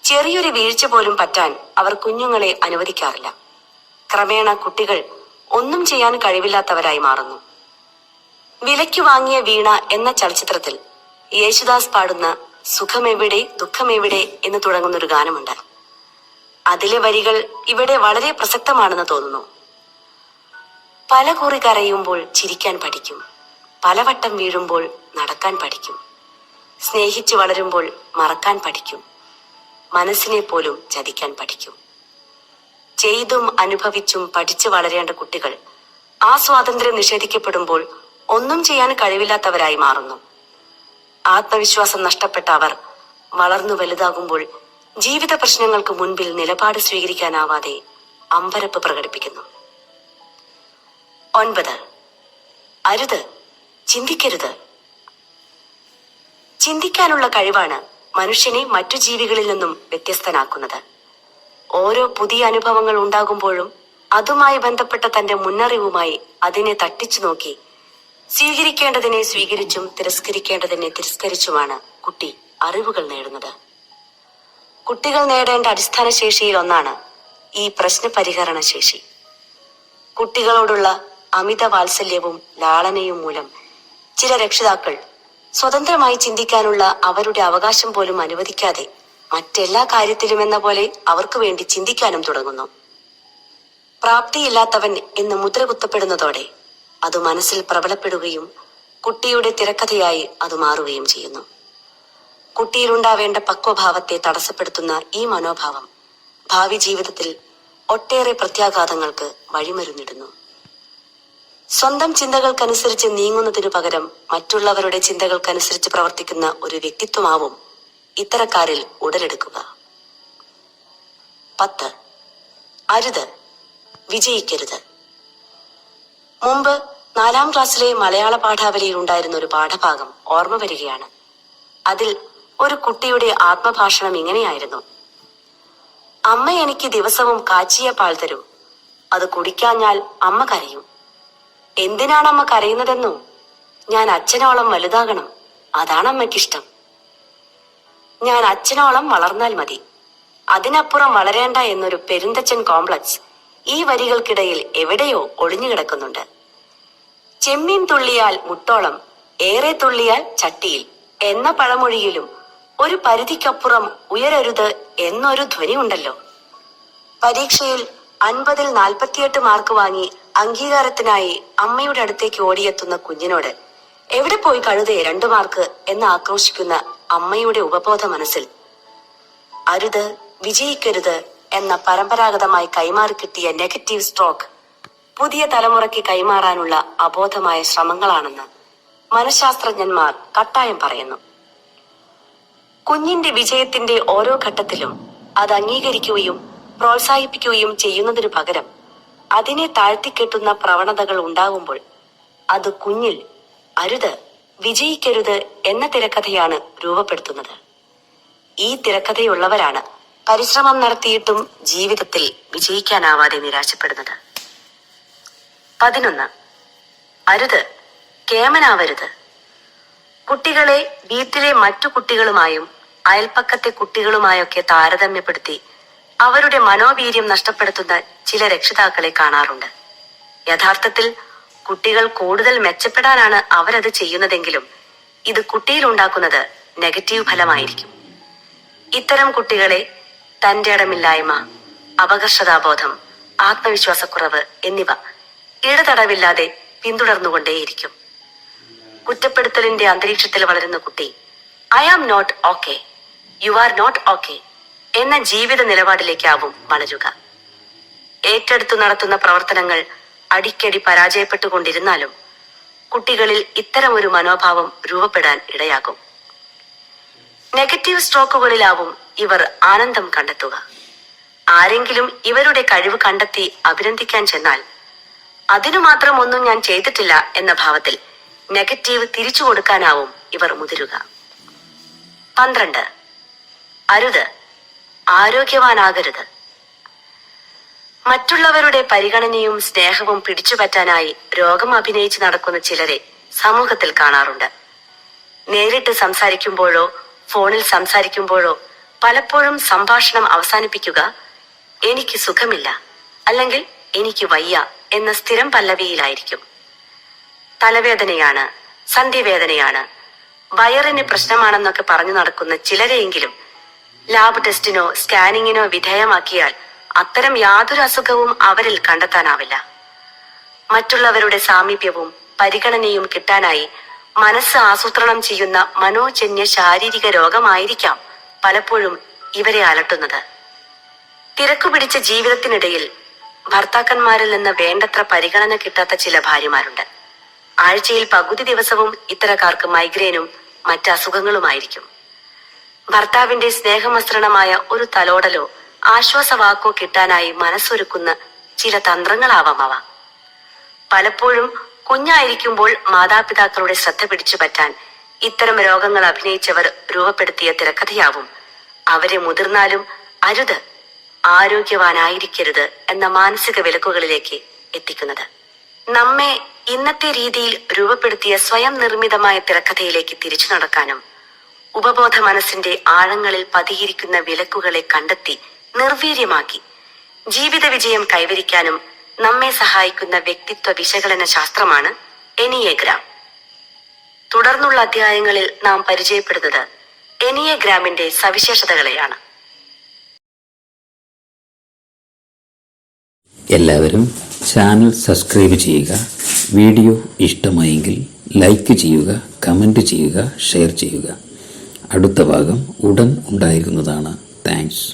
ചെറിയൊരു വീഴ്ച പോലും പറ്റാൻ അവർ കുഞ്ഞുങ്ങളെ അനുവദിക്കാറില്ല. ക്രമേണ കുട്ടികൾ ഒന്നും ചെയ്യാൻ കഴിവില്ലാത്തവരായി മാറുന്നു. വിലയ്ക്ക് വാങ്ങിയ വീണ എന്ന ചലച്ചിത്രത്തിൽ യേശുദാസ് പാടുന്ന സുഖമെവിടെ ദുഃഖമെവിടെ എന്ന് തുടങ്ങുന്നൊരു ഗാനമുണ്ട്. അതിലെ വരികൾ ഇവിടെ വളരെ പ്രസക്തമാണെന്ന് തോന്നുന്നു. പല കുറി കരയുമ്പോൾ ചിരിക്കാൻ പഠിക്കും, പലവട്ടം വീഴുമ്പോൾ നടക്കാൻ പഠിക്കും, സ്നേഹിച്ചു വളരുമ്പോൾ മറക്കാൻ പഠിക്കും, മനസ്സിനെ പോലും ചതിക്കാൻ പഠിക്കും. ചെയ്തും അനുഭവിച്ചും പഠിച്ചു വളരേണ്ട കുട്ടികൾ ആ സ്വാതന്ത്ര്യം നിഷേധിക്കപ്പെടുമ്പോൾ ഒന്നും ചെയ്യാൻ കഴിവില്ലാത്തവരായി മാറുന്നു. ആത്മവിശ്വാസം നഷ്ടപ്പെട്ട അവർ വളർന്നു വലുതാകുമ്പോൾ ജീവിത പ്രശ്നങ്ങൾക്ക് മുൻപിൽ നിലപാട് സ്വീകരിക്കാനാവാതെ അമ്പരപ്പ് പ്രകടിപ്പിക്കുന്നു. 9. അരുത്, ചിന്തിക്കരുത്. ചിന്തിക്കാനുള്ള കഴിവാണ് മനുഷ്യനെ മറ്റു ജീവികളിൽ നിന്നും വ്യത്യസ്തനാക്കുന്നത്. ഓരോ പുതിയ അനുഭവങ്ങൾ ഉണ്ടാകുമ്പോഴും അതുമായി ബന്ധപ്പെട്ട തന്റെ മുന്നറിവുമായി അതിനെ തട്ടിച്ചു നോക്കി സ്വീകരിക്കേണ്ടതിനെ സ്വീകരിച്ചും തിരസ്കരിക്കേണ്ടതിനെ തിരസ്കരിച്ചുമാണ് കുട്ടി അറിവുകൾ നേടുന്നത്. കുട്ടികൾ നേടേണ്ട അടിസ്ഥാന ശേഷിയിൽ ഒന്നാണ് ഈ പ്രശ്ന പരിഹരണ ശേഷി. കുട്ടികളോടുള്ള അമിത വാത്സല്യവും ലാളനയും മൂലം ചില രക്ഷിതാക്കൾ സ്വതന്ത്രമായി ചിന്തിക്കാനുള്ള അവരുടെ അവകാശം പോലും അനുവദിക്കാതെ മറ്റെല്ലാ കാര്യത്തിലും എന്ന പോലെ അവർക്ക് വേണ്ടി ചിന്തിക്കാനും തുടങ്ങുന്നു. പ്രാപ്തിയില്ലാത്തവൻ എന്ന് മുദ്ര കുത്തപ്പെടുന്നതോടെ അത് മനസ്സിൽ പ്രബലപ്പെടുകയും കുട്ടിയുടെ തിരക്കഥയായി അത് മാറുകയും ചെയ്യുന്നു. കുട്ടിയിലുണ്ടാവേണ്ട പക്വഭാവത്തെ തടസ്സപ്പെടുത്തുന്ന ഈ മനോഭാവം ഭാവി ജീവിതത്തിൽ ഒട്ടേറെ പ്രത്യാഘാതങ്ങൾക്ക് വഴിമരുന്നിടുന്നു. സ്വന്തം ചിന്തകൾക്കനുസരിച്ച് നീങ്ങുന്നതിനു പകരം മറ്റുള്ളവരുടെ ചിന്തകൾക്കനുസരിച്ച് പ്രവർത്തിക്കുന്ന ഒരു വ്യക്തിത്വമാവും ഇത്തരക്കാരിൽ ഉടലെടുക്കുക. 10. അരുത്, വിജയിക്കരുത്. മുമ്പ് 4ാം ക്ലാസ്സിലെ മലയാള പാഠാവലിയിൽ ഉണ്ടായിരുന്ന ഒരു പാഠഭാഗം ഓർമ്മ വരികയാണ്. അതിൽ ഒരു കുട്ടിയുടെ ആത്മഭാഷണം ഇങ്ങനെയായിരുന്നു: അമ്മ എനിക്ക് ദിവസവും കാച്ചിയ പാൽ തരും. അത് കുടിക്കാഞ്ഞാൽ അമ്മ കരയും. എന്തിനാണ് അമ്മ കരയുന്നതെന്നോ? ഞാൻ അച്ഛനോളം വലുതാകണം, അതാണ് അമ്മയ്ക്കിഷ്ടം. ഞാൻ അച്ഛനോളം വളർന്നാൽ മതി, അതിനപ്പുറം വളരേണ്ട എന്നൊരു പെരുന്തച്ഛൻ കോംപ്ലക്സ് ഈ വരികൾക്കിടയിൽ എവിടെയോ ഒളിഞ്ഞുകിടക്കുന്നുണ്ട്. ചെമ്മീൻ തുള്ളിയാൽ മുട്ടോളം, ഏറെ തുള്ളിയാൽ ചട്ടിയിൽ എന്ന പഴമൊഴിയിലും ഒരു പരിധിക്കപ്പുറം ഉയരരുത് എന്നൊരു ധ്വനി ഉണ്ടല്ലോ. പരീക്ഷയിൽ 50-ൽ 48 മാർക്ക് വാങ്ങി അംഗീകാരത്തിനായി അമ്മയുടെ അടുത്തേക്ക് ഓടിയെത്തുന്ന കുഞ്ഞിനോട് എവിടെ പോയി കഴുതേ 2 മാർക്ക് എന്ന് ആക്രോശിക്കുന്ന അമ്മയുടെ ഉപബോധ മനസ്സിൽ അരുത്, വിജയിക്കരുത് എന്ന പരമ്പരാഗതമായി കൈമാറി കിട്ടിയ നെഗറ്റീവ് സ്ട്രോക്ക് പുതിയ തലമുറയ്ക്ക് കൈമാറാനുള്ള അബോധമായ ശ്രമങ്ങളാണെന്ന് മനഃശാസ്ത്രജ്ഞന്മാർ കട്ടായം പറയുന്നു. കുഞ്ഞിന്റെ വിജയത്തിന്റെ ഓരോ ഘട്ടത്തിലും അത് അംഗീകരിക്കുകയും പ്രോത്സാഹിപ്പിക്കുകയും ചെയ്യുന്നതിനു പകരം അതിനെ താഴ്ത്തിക്കെട്ടുന്ന പ്രവണതകൾ ഉണ്ടാകുമ്പോൾ അത് കുഞ്ഞിൽ അരുത്, വിജയിക്കരുത് എന്ന തിരക്കഥയാണ് രൂപപ്പെടുത്തുന്നത്. ഈ തിരക്കഥയുള്ളവരാണ് പരിശ്രമം നടത്തിയിട്ടും ജീവിതത്തിൽ വിജയിക്കാനാവാതെ നിരാശപ്പെടുന്നത്. 11. അരുത്, കേമനാവരുത്. കുട്ടികളെ വീട്ടിലെ മറ്റു കുട്ടികളുമായും അയൽപ്പക്കത്തെ കുട്ടികളുമായൊക്കെ താരതമ്യപ്പെടുത്തി അവരുടെ മനോവീര്യം നഷ്ടപ്പെടുത്തുന്ന ചില രക്ഷിതാക്കളെ കാണാറുണ്ട്. യഥാർത്ഥത്തിൽ കുട്ടികൾ കൂടുതൽ മെച്ചപ്പെടാനാണ് അവരത് ചെയ്യുന്നതെങ്കിലും ഇത് കുട്ടിയിലുണ്ടാക്കുന്നത് നെഗറ്റീവ് ഫലമായിരിക്കും. ഇത്തരം കുട്ടികളെ തന്റെ ഇടമില്ലായ്മ, അപകർഷതാബോധം, ആത്മവിശ്വാസക്കുറവ് എന്നിവ ഇടതടവില്ലാതെ പിന്തുടർന്നുകൊണ്ടേയിരിക്കും. കുറ്റപ്പെടുത്തലിന്റെ അന്തരീക്ഷത്തിൽ വളരുന്ന കുട്ടി I am not okay, you are not okay എന്ന ജീവിത നിലപാടിലേക്കാവും വളരുക. ഏറ്റെടുത്തു നടത്തുന്ന പ്രവർത്തനങ്ങൾ അടിക്കടി പരാജയപ്പെട്ടുകൊണ്ടിരുന്നാലും കുട്ടികളിൽ ഇത്തരം ഒരു മനോഭാവം രൂപപ്പെടാൻ ഇടയാകും. നെഗറ്റീവ് സ്ട്രോക്കുകളിലാവും ഇവർ ആനന്ദം കണ്ടെത്തുക. ആരെങ്കിലും ഇവരുടെ കഴിവ് കണ്ടെത്തി അഭിനന്ദിക്കാൻ ചെന്നാൽ അതിനു മാത്രം ഒന്നും ഞാൻ ചെയ്തിട്ടില്ല എന്ന ഭാവത്തിൽ നെഗറ്റീവ് തിരിച്ചു കൊടുക്കാനാവും ഇവർ മുതിരുക. 12. അരുത്, ആരോഗ്യവാനാകരുത്. മറ്റുള്ളവരുടെ പരിഗണനയും സ്നേഹവും പിടിച്ചുപറ്റാനായി രോഗം അഭിനയിച്ച് നടക്കുന്ന ചിലരെ സമൂഹത്തിൽ കാണാറുണ്ട്. നേരിട്ട് സംസാരിക്കുമ്പോഴോ ഫോണിൽ സംസാരിക്കുമ്പോഴോ പലപ്പോഴും സംഭാഷണം അവസാനിപ്പിക്കുക എനിക്ക് സുഖമില്ല അല്ലെങ്കിൽ എനിക്ക് വയ്യ എന്ന സ്ഥിരം പല്ലവിയിലായിരിക്കും. തലവേദനയാണ്, സന്ധിവേദനയാണ്, വയറിന് പ്രശ്നമാണെന്നൊക്കെ പറഞ്ഞു നടക്കുന്ന ചിലരെയെങ്കിലും ലാബ് ടെസ്റ്റിനോ സ്കാനിങ്ങിനോ വിധേയമാക്കിയാൽ അത്തരം യാതൊരു അസുഖവും അവരിൽ കണ്ടെത്താനാവില്ല. മറ്റുള്ളവരുടെ സാമീപ്യവും പരിഗണനയും കിട്ടാനായി മനസ്സ് ആസൂത്രണം ചെയ്യുന്ന മനോജന്യ ശാരീരിക രോഗമായിരിക്കാം പലപ്പോഴും ഇവരെ അലട്ടുന്നത്. തിരക്കുപിടിച്ച ജീവിതത്തിനിടയിൽ ഭർത്താക്കന്മാരിൽ നിന്ന് വേണ്ടത്ര പരിഗണന കിട്ടാത്ത ചില ഭാര്യമാരുണ്ട്. ആഴ്ചയിൽ പകുതി ദിവസവും ഇത്തരക്കാർക്ക് മൈഗ്രെയിനും മറ്റ് അസുഖങ്ങളുമായിരിക്കും. ഭർത്താവിന്റെ സ്നേഹമസൃണമായ ഒരു തലോടലോ ആശ്വാസവാക്കോ കിട്ടാനായി മനസ്സൊരുക്കുന്ന ചില തന്ത്രങ്ങളാവാം അവ. പലപ്പോഴും കുഞ്ഞായിരിക്കുമ്പോൾ മാതാപിതാക്കളുടെ ശ്രദ്ധ പിടിച്ചു പറ്റാൻ ഇത്തരം രോഗങ്ങൾ അഭിനയിച്ചവർ രൂപപ്പെടുത്തിയ തിരക്കഥയാവും അവരെ മുതിർന്നാലും അരുത്, ആരോഗ്യവാനായിരിക്കരുത് എന്ന മാനസിക വിലക്കുകളിലേക്ക് എത്തിക്കുന്നത്. നമ്മെ ഇന്നത്തെ രീതിയിൽ രൂപപ്പെടുത്തിയ സ്വയം നിർമ്മിതമായ തിരക്കഥയിലേക്ക് തിരിച്ചു നടക്കാനും ഉപബോധ മനസ്സിന്റെ ആഴങ്ങളിൽ പതിയിരിക്കുന്ന വിലക്കുകളെ കണ്ടെത്തി നിർവീര്യമാക്കി ജീവിത വിജയം കൈവരിക്കാനും നമ്മെ സഹായിക്കുന്ന വ്യക്തിത്വ വിശകലന ശാസ്ത്രമാണ് എനിയേഗ്രാം. തുടർന്നുള്ള അധ്യായങ്ങളിൽ നാം പരിചയപ്പെടുന്നത് എനിയേഗ്രാമിന്റെ സവിശേഷതകളെയാണ്. എല്ലാവരും ചാനൽ സബ്സ്ക്രൈബ് ചെയ്യുക. വീഡിയോ ഇഷ്ടമായെങ്കിൽ ലൈക്ക് ചെയ്യുക, കമൻറ്റ് ചെയ്യുക, ഷെയർ ചെയ്യുക. അടുത്ത ഭാഗം ഉടൻ ഉണ്ടായിരിക്കുന്നതാണ്. താങ്ക്സ്.